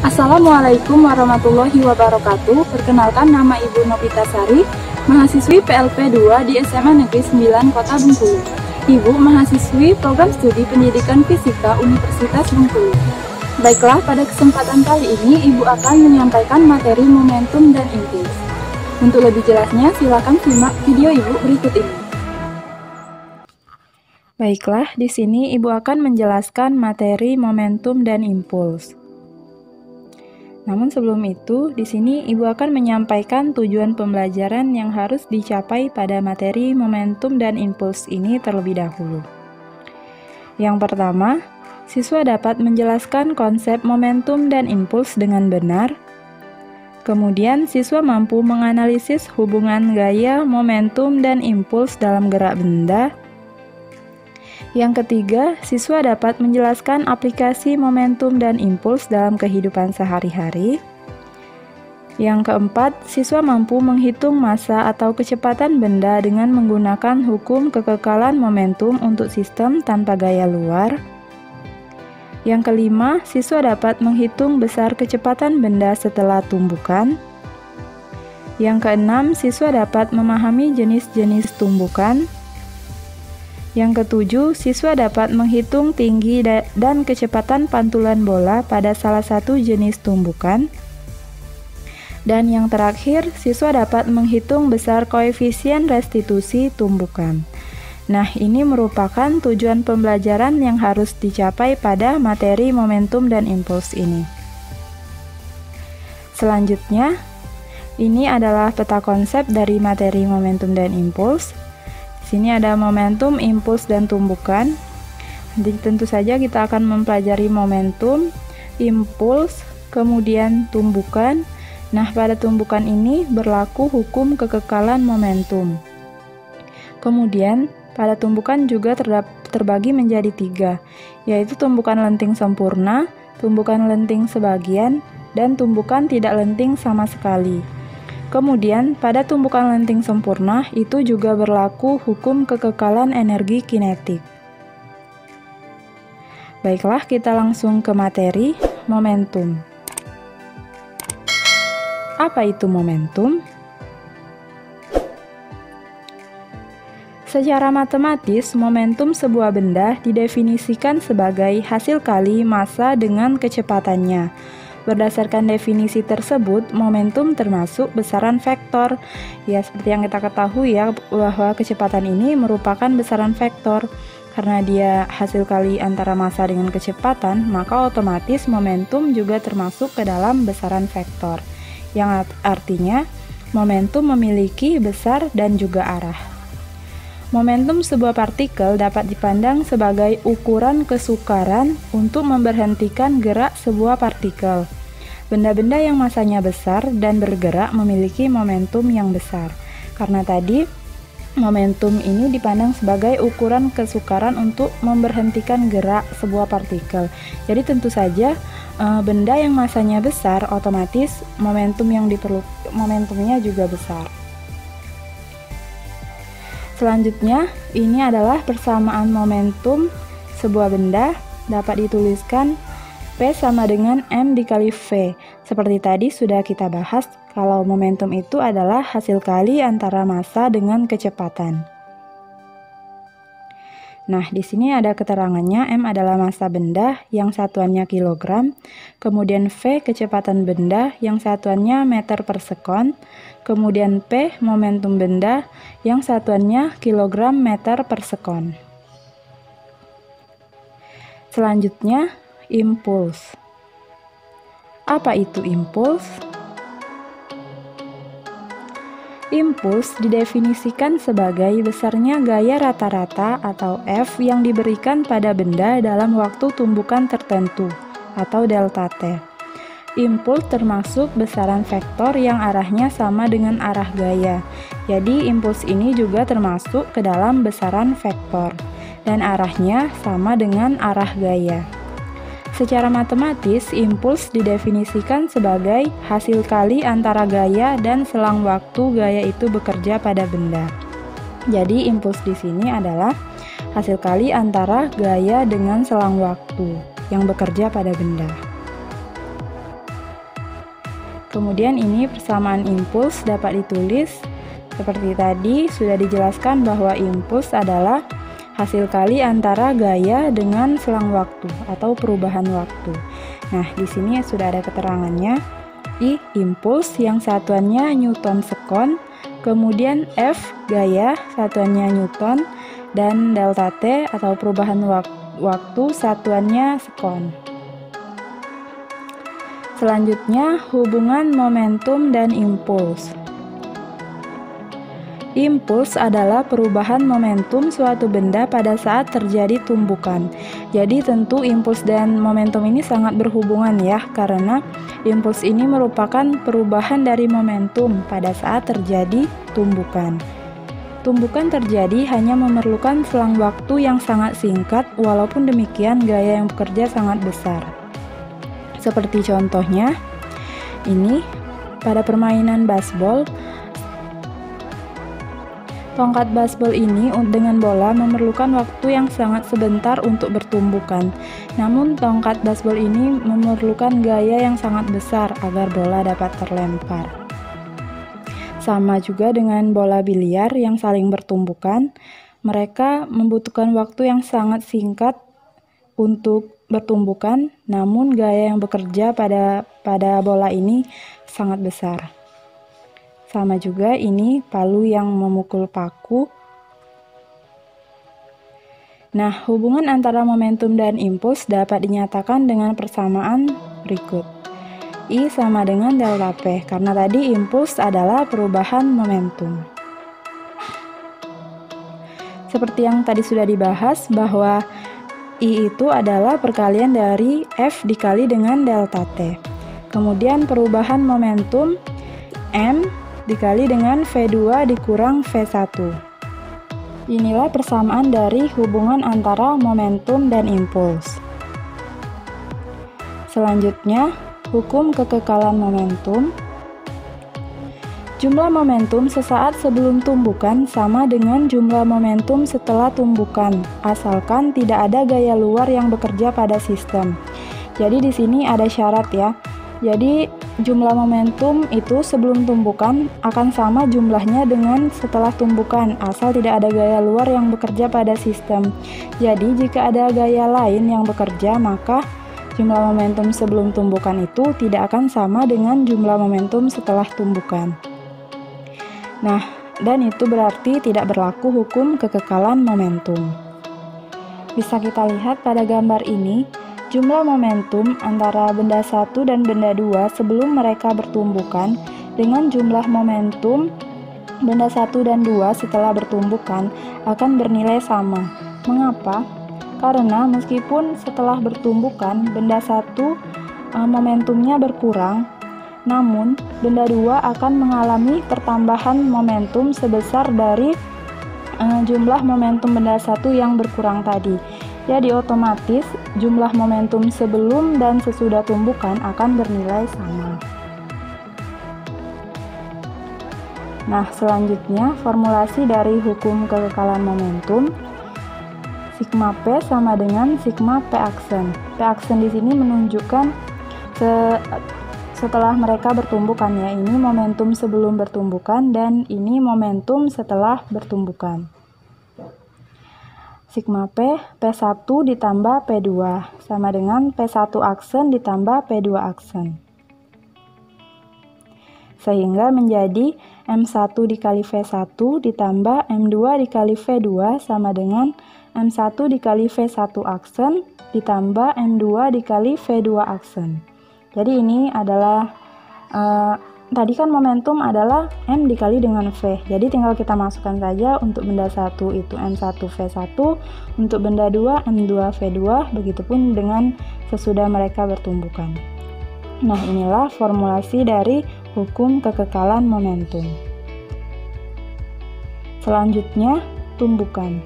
Assalamualaikum warahmatullahi wabarakatuh. Perkenalkan, nama Ibu Novita Sari, mahasiswi PLP 2 di SMA Negeri 9 Kota Bengkulu. Ibu mahasiswi program studi pendidikan fisika Universitas Bengkulu. Baiklah, pada kesempatan kali ini Ibu akan menyampaikan materi momentum dan impuls. Untuk lebih jelasnya, silakan simak video Ibu berikut ini. Baiklah, di sini Ibu akan menjelaskan materi momentum dan impuls. Namun sebelum itu, di sini Ibu akan menyampaikan tujuan pembelajaran yang harus dicapai pada materi momentum dan impuls ini terlebih dahulu. Yang pertama, siswa dapat menjelaskan konsep momentum dan impuls dengan benar. Kemudian, siswa mampu menganalisis hubungan gaya, momentum, dan impuls dalam gerak benda. Yang ketiga, siswa dapat menjelaskan aplikasi momentum dan impuls dalam kehidupan sehari-hari. Yang keempat, siswa mampu menghitung massa atau kecepatan benda dengan menggunakan hukum kekekalan momentum untuk sistem tanpa gaya luar. Yang kelima, siswa dapat menghitung besar kecepatan benda setelah tumbukan. Yang keenam, siswa dapat memahami jenis-jenis tumbukan. Yang ketujuh, siswa dapat menghitung tinggi dan kecepatan pantulan bola pada salah satu jenis tumbukan. Dan yang terakhir, siswa dapat menghitung besar koefisien restitusi tumbukan. Nah, ini merupakan tujuan pembelajaran yang harus dicapai pada materi momentum dan impuls ini. Selanjutnya, ini adalah peta konsep dari materi momentum dan impuls. Sini ada momentum, impuls, dan tumbukan. Jadi tentu saja kita akan mempelajari momentum, impuls, kemudian tumbukan. Nah, pada tumbukan ini berlaku hukum kekekalan momentum. Kemudian, pada tumbukan juga terbagi menjadi 3, yaitu tumbukan lenting sempurna, tumbukan lenting sebagian, dan tumbukan tidak lenting sama sekali. Kemudian, pada tumbukan lenting sempurna itu juga berlaku hukum kekekalan energi kinetik. Baiklah, kita langsung ke materi momentum. Apa itu momentum? Secara matematis, momentum sebuah benda didefinisikan sebagai hasil kali massa dengan kecepatannya. Berdasarkan definisi tersebut, momentum termasuk besaran vektor. Ya, seperti yang kita ketahui ya, bahwa kecepatan ini merupakan besaran vektor. Karena dia hasil kali antara massa dengan kecepatan, maka otomatis momentum juga termasuk ke dalam besaran vektor. Yang artinya, momentum memiliki besar dan juga arah. Momentum sebuah partikel dapat dipandang sebagai ukuran kesukaran untuk memberhentikan gerak sebuah partikel. Benda-benda yang massanya besar dan bergerak memiliki momentum yang besar. Karena tadi, momentum ini dipandang sebagai ukuran kesukaran untuk memberhentikan gerak sebuah partikel. Jadi tentu saja, benda yang massanya besar, otomatis momentumnya juga besar. Selanjutnya, ini adalah persamaan momentum sebuah benda, dapat dituliskan P sama dengan M dikali V. Seperti tadi sudah kita bahas, kalau momentum itu adalah hasil kali antara massa dengan kecepatan. Nah, di sini ada keterangannya, M adalah massa benda yang satuannya kilogram, kemudian V kecepatan benda yang satuannya meter per sekon, kemudian P momentum benda yang satuannya kilogram meter per sekon. Selanjutnya, impuls. Apa itu impuls? Impuls didefinisikan sebagai besarnya gaya rata-rata atau F yang diberikan pada benda dalam waktu tumbukan tertentu atau delta T. Impuls termasuk besaran vektor yang arahnya sama dengan arah gaya. Jadi impuls ini juga termasuk ke dalam besaran vektor dan arahnya sama dengan arah gaya. Secara matematis, impuls didefinisikan sebagai hasil kali antara gaya dan selang waktu gaya itu bekerja pada benda. Jadi, impuls di sini adalah hasil kali antara gaya dengan selang waktu yang bekerja pada benda. Kemudian ini persamaan impuls dapat ditulis seperti tadi sudah dijelaskan bahwa impuls adalah hasil kali antara gaya dengan selang waktu atau perubahan waktu. Nah, di sini sudah ada keterangannya. I impuls yang satuannya Newton sekon, kemudian F gaya satuannya Newton, dan delta T atau perubahan waktu satuannya sekon. Selanjutnya, hubungan momentum dan impuls. Impuls adalah perubahan momentum suatu benda pada saat terjadi tumbukan. Jadi tentu impuls dan momentum ini sangat berhubungan ya, karena impuls ini merupakan perubahan dari momentum pada saat terjadi tumbukan. Tumbukan terjadi hanya memerlukan selang waktu yang sangat singkat, walaupun demikian gaya yang bekerja sangat besar. Seperti contohnya, ini pada permainan baseball, tongkat baseball ini dengan bola memerlukan waktu yang sangat sebentar untuk bertumbukan. Namun tongkat baseball ini memerlukan gaya yang sangat besar agar bola dapat terlempar. Sama juga dengan bola biliar yang saling bertumbukan, mereka membutuhkan waktu yang sangat singkat untuk bertumbukan, namun gaya yang bekerja pada bola ini sangat besar. Sama juga ini palu yang memukul paku. Nah, hubungan antara momentum dan impuls dapat dinyatakan dengan persamaan berikut. I sama dengan delta P, karena tadi impuls adalah perubahan momentum. Seperti yang tadi sudah dibahas bahwa I itu adalah perkalian dari F dikali dengan delta T. Kemudian perubahan momentum M dikali dengan V2 dikurang V1. Inilah persamaan dari hubungan antara momentum dan impuls. Selanjutnya, hukum kekekalan momentum. Jumlah momentum sesaat sebelum tumbukan sama dengan jumlah momentum setelah tumbukan, asalkan tidak ada gaya luar yang bekerja pada sistem. Jadi di sini ada syarat ya. Jadi jumlah momentum itu sebelum tumbukan akan sama jumlahnya dengan setelah tumbukan, asal tidak ada gaya luar yang bekerja pada sistem. Jadi jika ada gaya lain yang bekerja, maka jumlah momentum sebelum tumbukan itu tidak akan sama dengan jumlah momentum setelah tumbukan. Nah, dan itu berarti tidak berlaku hukum kekekalan momentum. Bisa kita lihat pada gambar ini, jumlah momentum antara benda 1 dan benda 2 sebelum mereka bertumbukan dengan jumlah momentum benda 1 dan 2 setelah bertumbukan akan bernilai sama. Mengapa? Karena meskipun setelah bertumbukan benda 1 momentumnya berkurang, namun benda 2 akan mengalami pertambahan momentum sebesar dari jumlah momentum benda 1 yang berkurang tadi. Jadi otomatis jumlah momentum sebelum dan sesudah tumbukan akan bernilai sama. Nah, selanjutnya formulasi dari hukum kekekalan momentum. Sigma P sama dengan sigma P aksen. P aksen di sini menunjukkan setelah mereka bertumbukan ya. Ini momentum sebelum bertumbukan dan ini momentum setelah bertumbukan. Sigma P, P1 ditambah P2 sama dengan P1 aksen ditambah P2 aksen. Sehingga menjadi M1 dikali V1 ditambah M2 dikali V2 sama dengan M1 dikali V1 aksen ditambah M2 dikali V2 aksen. Jadi ini adalah tadi kan momentum adalah M dikali dengan V. Jadi tinggal kita masukkan saja untuk benda 1 itu M1 V1, untuk benda 2 M2 V2, begitupun dengan sesudah mereka bertumbukan. Nah, inilah formulasi dari hukum kekekalan momentum. Selanjutnya, tumbukan.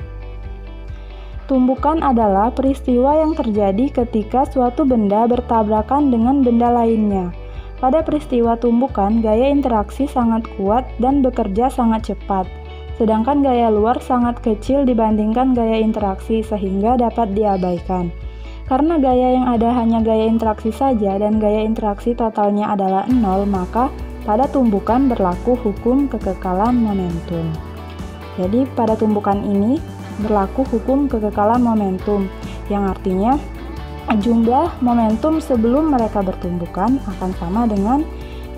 Tumbukan adalah peristiwa yang terjadi ketika suatu benda bertabrakan dengan benda lainnya. Pada peristiwa tumbukan, gaya interaksi sangat kuat dan bekerja sangat cepat, sedangkan gaya luar sangat kecil dibandingkan gaya interaksi sehingga dapat diabaikan. Karena gaya yang ada hanya gaya interaksi saja dan gaya interaksi totalnya adalah 0, maka pada tumbukan berlaku hukum kekekalan momentum. Jadi pada tumbukan ini berlaku hukum kekekalan momentum, yang artinya jumlah momentum sebelum mereka bertumbukan akan sama dengan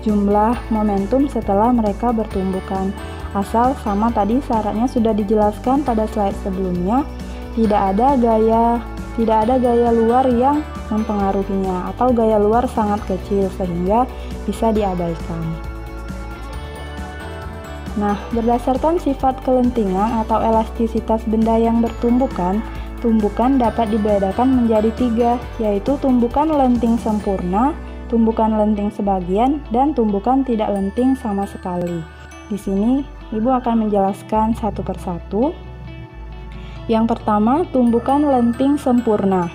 jumlah momentum setelah mereka bertumbukan. Asal sama tadi syaratnya sudah dijelaskan pada slide sebelumnya, tidak ada gaya luar yang mempengaruhinya atau gaya luar sangat kecil sehingga bisa diabaikan. Nah, berdasarkan sifat kelentingan atau elastisitas benda yang bertumbukan, tumbukan dapat dibedakan menjadi 3, yaitu tumbukan lenting sempurna, tumbukan lenting sebagian, dan tumbukan tidak lenting sama sekali. Di sini, Ibu akan menjelaskan satu persatu. Yang pertama, tumbukan lenting sempurna.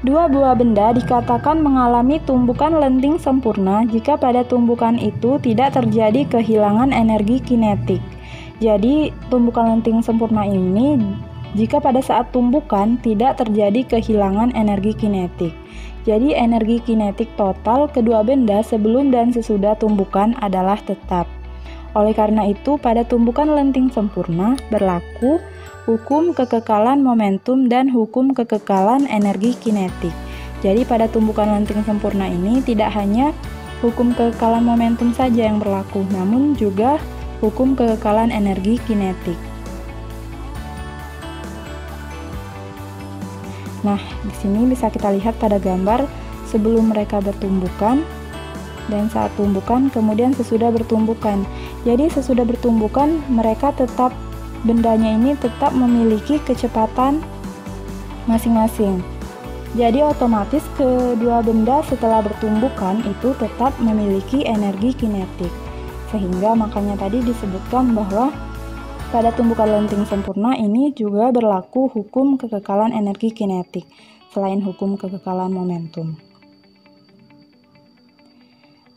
Dua buah benda dikatakan mengalami tumbukan lenting sempurna jika pada tumbukan itu tidak terjadi kehilangan energi kinetik. Jadi, tumbukan lenting sempurna ini jika pada saat tumbukan tidak terjadi kehilangan energi kinetik. Jadi, energi kinetik total kedua benda sebelum dan sesudah tumbukan adalah tetap. Oleh karena itu, pada tumbukan lenting sempurna berlaku hukum kekekalan momentum dan hukum kekekalan energi kinetik. Jadi, pada tumbukan lenting sempurna ini tidak hanya hukum kekekalan momentum saja yang berlaku, namun juga hukum kekekalan energi kinetik. Nah, di sini bisa kita lihat pada gambar sebelum mereka bertumbukan dan saat tumbukan, kemudian sesudah bertumbukan. Jadi sesudah bertumbukan bendanya ini tetap memiliki kecepatan masing-masing. Jadi otomatis kedua benda setelah bertumbukan itu tetap memiliki energi kinetik. Sehingga makanya tadi disebutkan bahwa pada tumbukan lenting sempurna ini juga berlaku hukum kekekalan energi kinetik selain hukum kekekalan momentum.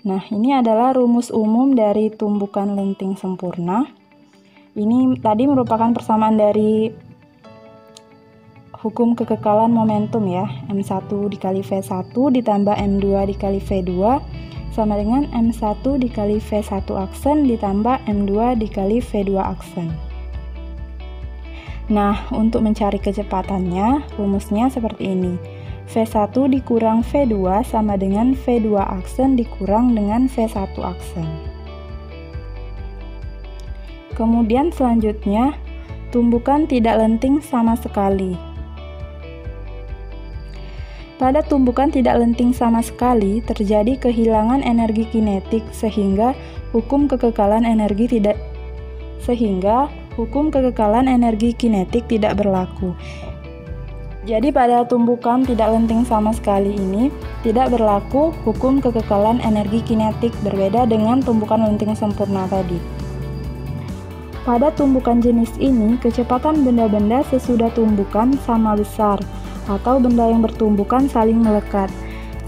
Nah, ini adalah rumus umum dari tumbukan lenting sempurna. Ini tadi merupakan persamaan dari hukum kekekalan momentum ya. M1 dikali V1 ditambah M2 dikali V2 sama dengan M1 dikali V1 aksen ditambah M2 dikali V2 aksen. Nah, untuk mencari kecepatannya, rumusnya seperti ini. V1 dikurang V2 sama dengan V2 aksen dikurang dengan V1 aksen. Kemudian selanjutnya, tumbukan tidak lenting sama sekali. Pada tumbukan tidak lenting sama sekali, terjadi kehilangan energi kinetik sehingga hukum kekekalan energi kinetik tidak berlaku. Jadi pada tumbukan tidak lenting sama sekali ini tidak berlaku hukum kekekalan energi kinetik, berbeda dengan tumbukan lenting sempurna tadi. Pada tumbukan jenis ini, kecepatan benda-benda sesudah tumbukan sama besar atau benda yang bertumbukan saling melekat.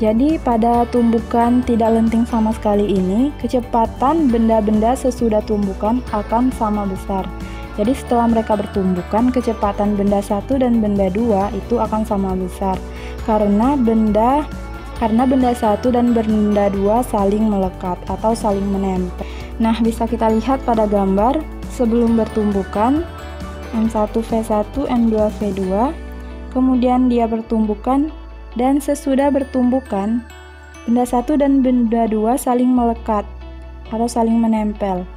Jadi pada tumbukan tidak lenting sama sekali ini, kecepatan benda-benda sesudah tumbukan akan sama besar. Jadi setelah mereka bertumbukan, kecepatan benda 1 dan benda 2 itu akan sama besar karena benda 1 dan benda 2 saling melekat atau saling menempel. Nah, bisa kita lihat pada gambar sebelum bertumbukan M1 V1, M2 V2, kemudian dia bertumbukan dan sesudah bertumbukan benda 1 dan benda 2 saling melekat atau saling menempel.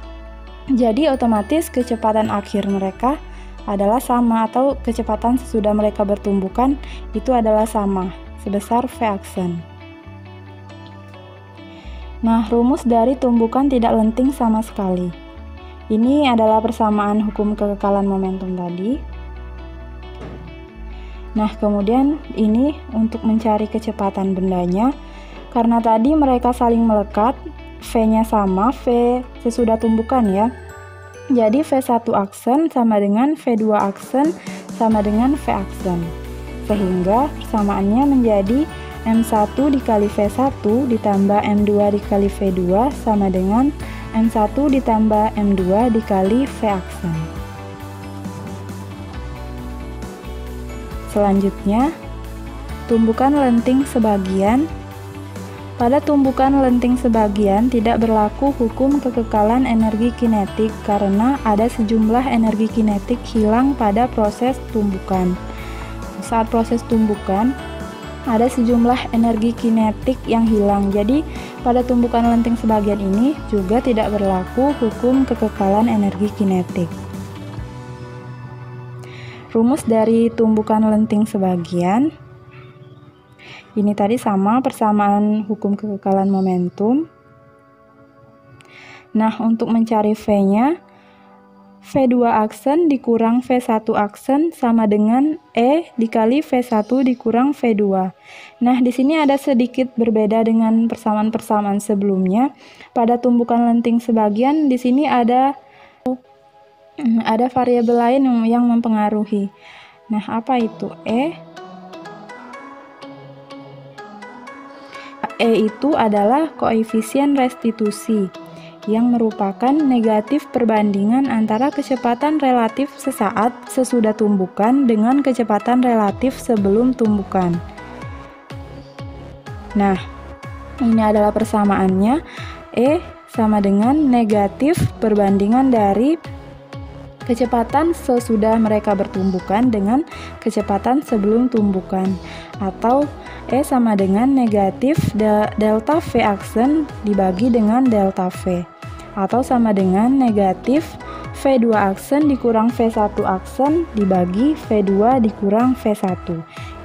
Jadi otomatis kecepatan akhir mereka adalah sama atau kecepatan sesudah mereka bertumbukan itu adalah sama, sebesar V aksen. Nah, rumus dari tumbukan tidak lenting sama sekali. Ini adalah persamaan hukum kekekalan momentum tadi. Nah, kemudian ini untuk mencari kecepatan bendanya, karena tadi mereka saling melekat, V-nya sama, V sesudah tumbukan ya. Jadi V1 aksen sama dengan V2 aksen sama dengan V aksen. Sehingga persamaannya menjadi M1 dikali V1 ditambah M2 dikali V2 sama dengan M1 ditambah M2 dikali V aksen. Selanjutnya, tumbukan lenting sebagian. Pada tumbukan lenting sebagian tidak berlaku hukum kekekalan energi kinetik karena ada sejumlah energi kinetik hilang pada proses tumbukan. Saat proses tumbukan, ada sejumlah energi kinetik yang hilang. Jadi, pada tumbukan lenting sebagian ini juga tidak berlaku hukum kekekalan energi kinetik. Rumus dari tumbukan lenting sebagian. Ini tadi sama persamaan hukum kekekalan momentum. Nah, untuk mencari V-nya, V2 aksen dikurang V1 aksen sama dengan E dikali V1 dikurang V2. Nah, di sini ada sedikit berbeda dengan persamaan-persamaan sebelumnya. Pada tumbukan lenting sebagian, di sini ada variabel lain yang mempengaruhi. Nah, apa itu? E itu adalah koefisien restitusi yang merupakan negatif perbandingan antara kecepatan relatif sesaat sesudah tumbukan dengan kecepatan relatif sebelum tumbukan. Nah, ini adalah persamaannya. E sama dengan negatif perbandingan dari kecepatan sesudah mereka bertumbukan dengan kecepatan sebelum tumbukan, atau E sama dengan negatif delta V aksen dibagi dengan delta V, atau sama dengan negatif V2 aksen dikurang V1 aksen dibagi V2 dikurang V1.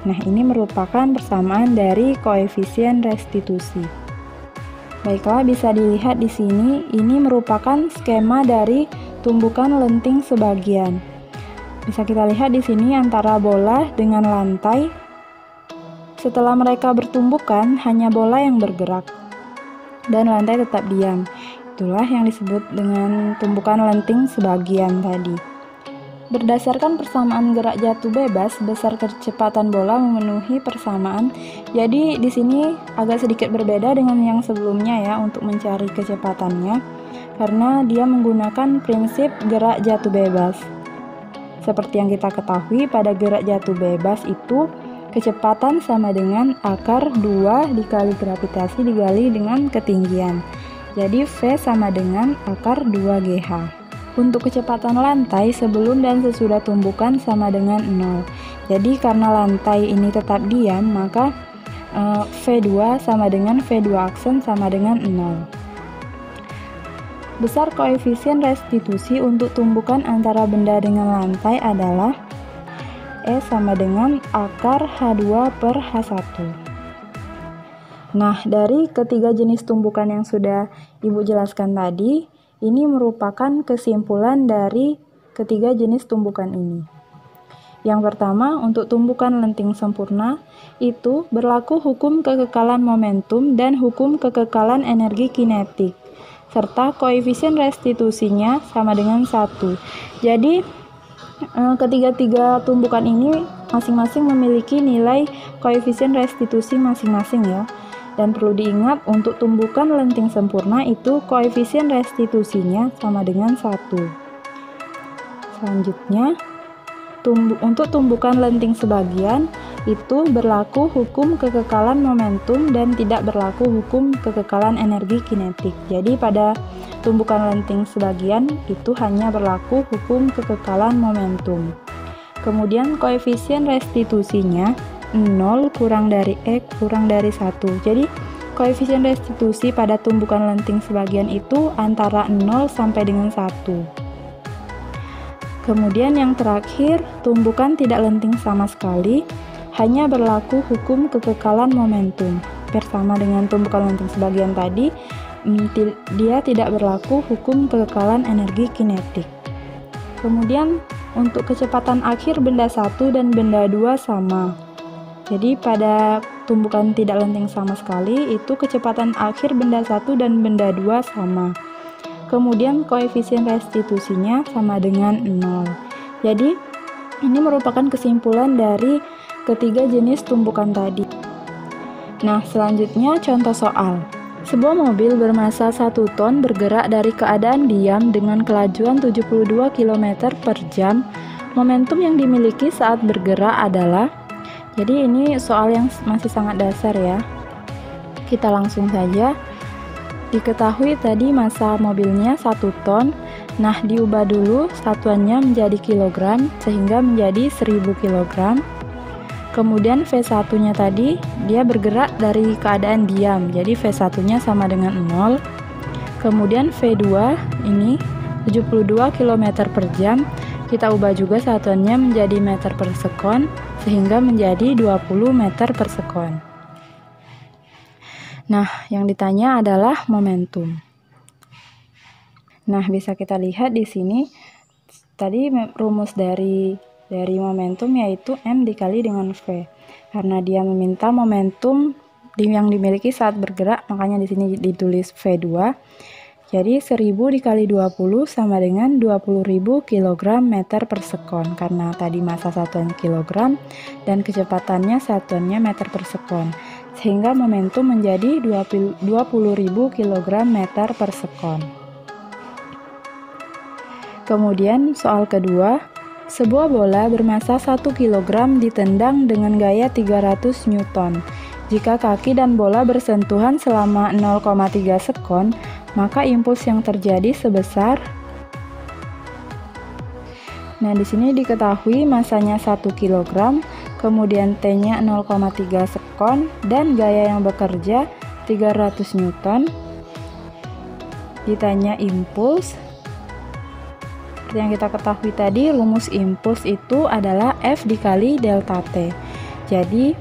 Nah, ini merupakan persamaan dari koefisien restitusi. Baiklah, bisa dilihat di sini, ini merupakan skema dari tumbukan lenting sebagian. Bisa kita lihat di sini antara bola dengan lantai. Setelah mereka bertumbukan, hanya bola yang bergerak dan lantai tetap diam. Itulah yang disebut dengan tumbukan lenting sebagian tadi. Berdasarkan persamaan gerak jatuh bebas, besar kecepatan bola memenuhi persamaan. Jadi di sini agak sedikit berbeda dengan yang sebelumnya ya untuk mencari kecepatannya, karena dia menggunakan prinsip gerak jatuh bebas. Seperti yang kita ketahui, pada gerak jatuh bebas itu kecepatan sama dengan akar 2 dikali gravitasi dikali dengan ketinggian. Jadi V sama dengan akar 2GH. Untuk kecepatan lantai sebelum dan sesudah tumbukan sama dengan 0. Jadi karena lantai ini tetap diam, maka V2 sama dengan V2 aksen sama dengan 0. Besar koefisien restitusi untuk tumbukan antara benda dengan lantai adalah E sama dengan akar H2 per H1. Nah, dari ketiga jenis tumbukan yang sudah Ibu jelaskan tadi, ini merupakan kesimpulan dari ketiga jenis tumbukan ini. Yang pertama, untuk tumbukan lenting sempurna, itu berlaku hukum kekekalan momentum dan hukum kekekalan energi kinetik, serta koefisien restitusinya sama dengan 1. Jadi, ketiga-tiga tumbukan ini masing-masing memiliki nilai koefisien restitusi masing-masing ya. Dan perlu diingat, untuk tumbukan lenting sempurna itu koefisien restitusinya sama dengan 1. Selanjutnya, untuk tumbukan lenting sebagian itu berlaku hukum kekekalan momentum dan tidak berlaku hukum kekekalan energi kinetik. Jadi pada tumbukan lenting sebagian itu hanya berlaku hukum kekekalan momentum. Kemudian koefisien restitusinya 0 kurang dari E kurang dari 1. Jadi koefisien restitusi pada tumbukan lenting sebagian itu antara 0 sampai dengan 1. Kemudian yang terakhir, tumbukan tidak lenting sama sekali, hanya berlaku hukum kekekalan momentum. Bersama dengan tumbukan lenting sebagian tadi, dia tidak berlaku hukum kekekalan energi kinetik. Kemudian untuk kecepatan akhir benda 1 dan benda 2 sama. Jadi pada tumbukan tidak lenting sama sekali, itu kecepatan akhir benda 1 dan benda 2 sama. Kemudian koefisien restitusinya sama dengan 0. Jadi ini merupakan kesimpulan dari ketiga jenis tumbukan tadi. Nah, selanjutnya contoh soal. Sebuah mobil bermassa 1 ton bergerak dari keadaan diam dengan kelajuan 72 km per jam. Momentum yang dimiliki saat bergerak adalah Jadi ini soal yang masih sangat dasar ya. Kita langsung saja. Diketahui tadi massa mobilnya 1 ton. Nah, diubah dulu satuannya menjadi kilogram sehingga menjadi 1000 kilogram. Kemudian V1-nya tadi dia bergerak dari keadaan diam. Jadi V1-nya sama dengan 0. Kemudian V2 ini 72 km per jam. Kita ubah juga satuannya menjadi meter per sekon sehingga menjadi 20 meter per sekon. Nah, yang ditanya adalah momentum. Nah, bisa kita lihat di sini tadi rumus dari momentum yaitu M dikali dengan V. Karena dia meminta momentum yang dimiliki saat bergerak, makanya di sini ditulis V2. Jadi 1000 dikali 20 sama dengan 20.000 kg meter per sekon. Karena tadi massa satuan kilogram dan kecepatannya satuannya meter per sekon. Sehingga momentum menjadi 20.000 kg meter per sekon. Kemudian soal kedua, sebuah bola bermassa 1 kg ditendang dengan gaya 300 Newton. Jika kaki dan bola bersentuhan selama 0,3 sekon, maka impuls yang terjadi sebesar. Nah, di sini diketahui massanya 1 kg, kemudian T-nya 0,3 sekon dan gaya yang bekerja 300 Newton. Ditanya impuls. Seperti yang kita ketahui tadi, rumus impuls itu adalah F dikali delta T. Jadi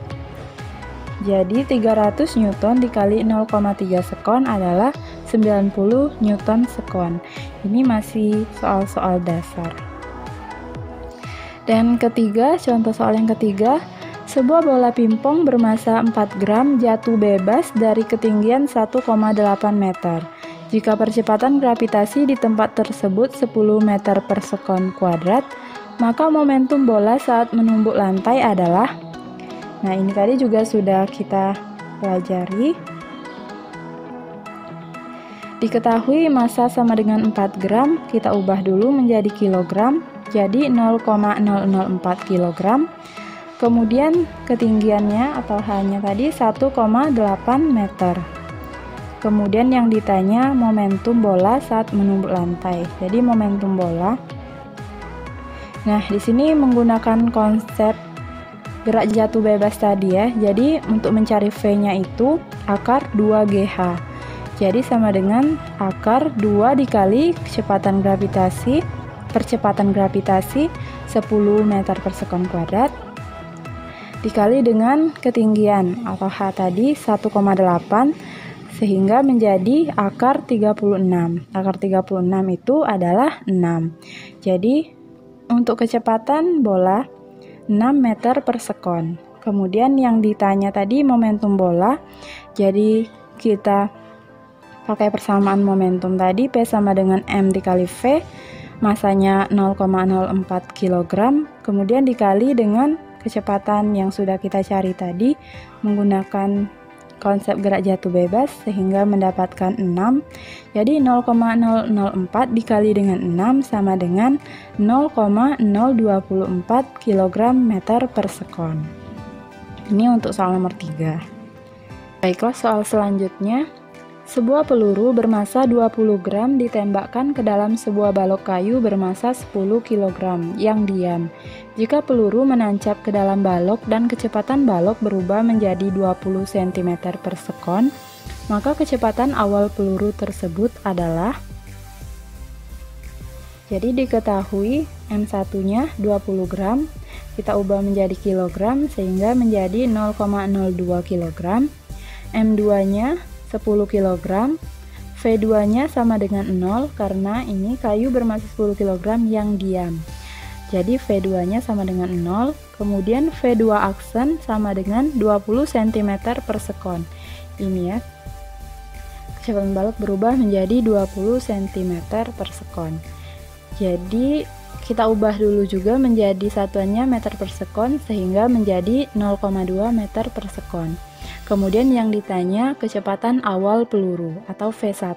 300 Newton dikali 0,3 sekon adalah 90 Newton sekon. Ini masih soal-soal dasar. Dan ketiga, contoh soal yang ketiga, sebuah bola pingpong bermassa 4 gram jatuh bebas dari ketinggian 1,8 meter. Jika percepatan gravitasi di tempat tersebut 10 meter per sekon kuadrat, maka momentum bola saat menumbuk lantai adalah. Nah, ini tadi juga sudah kita pelajari. Diketahui massa sama dengan 4 gram, kita ubah dulu menjadi kilogram, jadi 0,004 kilogram. Kemudian ketinggiannya atau H-nya tadi 1,8 meter. Kemudian yang ditanya momentum bola saat menumbuk lantai. Jadi momentum bola. Nah, di sini menggunakan konsep gerak jatuh bebas tadi ya. Jadi untuk mencari V-nya itu akar 2GH. Jadi sama dengan akar 2 dikali percepatan gravitasi 10 meter per sekon kuadrat dikali dengan ketinggian atau H tadi 1,8 sehingga menjadi akar 36. Akar 36 itu adalah 6. Jadi untuk kecepatan bola 6 meter per sekon. Kemudian yang ditanya tadi momentum bola. Jadi kita pakai persamaan momentum tadi, P sama dengan M dikali V, massanya 0,04 kg, kemudian dikali dengan kecepatan yang sudah kita cari tadi menggunakan konsep gerak jatuh bebas sehingga mendapatkan 6. Jadi 0,004 dikali dengan 6 sama dengan 0,024 kg meter per sekon. Ini untuk soal nomor 3. Baiklah, soal selanjutnya. Sebuah peluru bermassa 20 gram ditembakkan ke dalam sebuah balok kayu bermassa 10 kg yang diam. Jika peluru menancap ke dalam balok dan kecepatan balok berubah menjadi 20 cm per sekon, maka kecepatan awal peluru tersebut adalah. Jadi diketahui M1-nya 20 gram, kita ubah menjadi kilogram sehingga menjadi 0,02 kg. M2-nya 10 kg, V2-nya sama dengan 0 karena ini kayu bermassa 10 kg yang diam. Jadi V2-nya sama dengan 0, kemudian V2 aksen sama dengan 20 cm per sekon. Ini ya, kecepatan balok berubah menjadi 20 cm per sekon. Jadi kita ubah dulu juga menjadi satuannya meter per sekon sehingga menjadi 0,2 meter per sekon. Kemudian yang ditanya kecepatan awal peluru atau V1.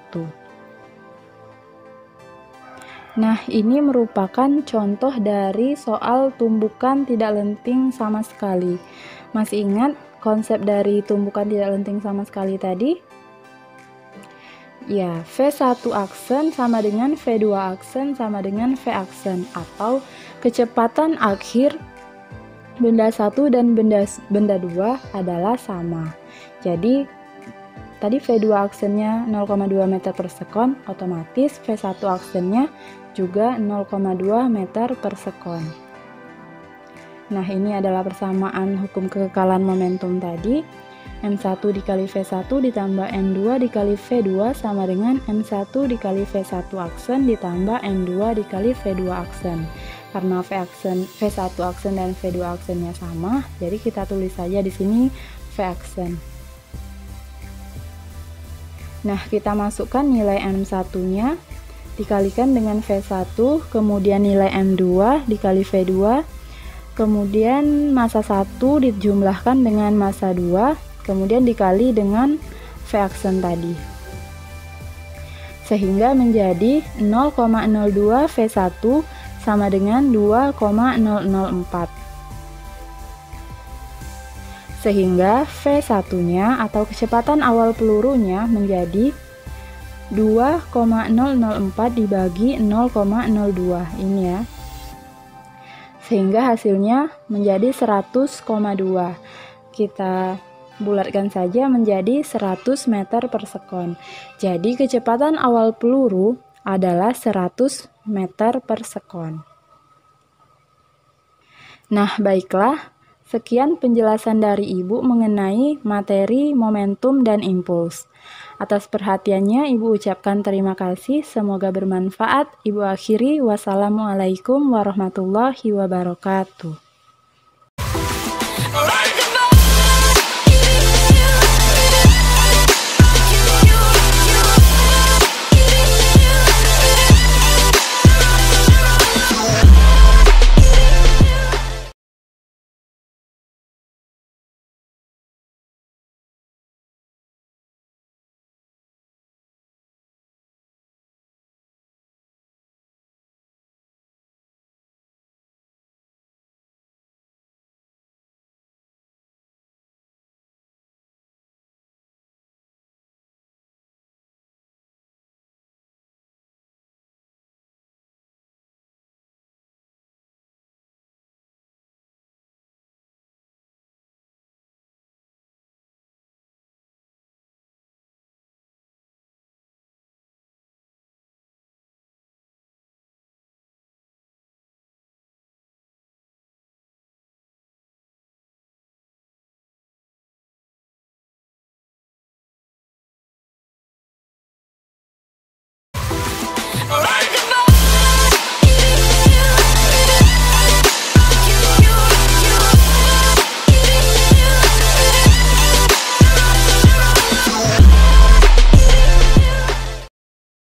Nah, ini merupakan contoh dari soal tumbukan tidak lenting sama sekali. Masih ingat konsep dari tumbukan tidak lenting sama sekali tadi? Ya, V1 aksen sama dengan V2 aksen sama dengan V aksen, atau kecepatan akhir benda 1 dan benda 2 adalah sama. Jadi, tadi V2 aksennya 0,2 meter per sekon, otomatis V1 aksennya juga 0,2 meter per sekon. Nah, ini adalah persamaan hukum kekekalan momentum tadi. M1 dikali V1 ditambah M2 dikali V2 sama dengan M1 dikali V1 aksen ditambah M2 dikali V2 aksen. Karena V1 aksen dan V2 aksennya sama, jadi kita tulis saja di sini V aksen. Nah, kita masukkan nilai M1-nya dikalikan dengan V1, kemudian nilai M2 dikali V2, kemudian massa 1 dijumlahkan dengan massa 2, kemudian dikali dengan V aksen tadi. Sehingga menjadi 0,02 V1 sama dengan 2,004. Sehingga V1-nya atau kecepatan awal pelurunya menjadi 2,004 dibagi 0,02 ini ya. Sehingga hasilnya menjadi 100,2. Kita bulatkan saja menjadi 100 meter per sekon. Jadi kecepatan awal peluru adalah 100 meter per sekon. Nah, baiklah. Sekian penjelasan dari Ibu mengenai materi, momentum, dan impuls. Atas perhatiannya Ibu ucapkan terima kasih, semoga bermanfaat. Ibu akhiri, wassalamualaikum warahmatullahi wabarakatuh.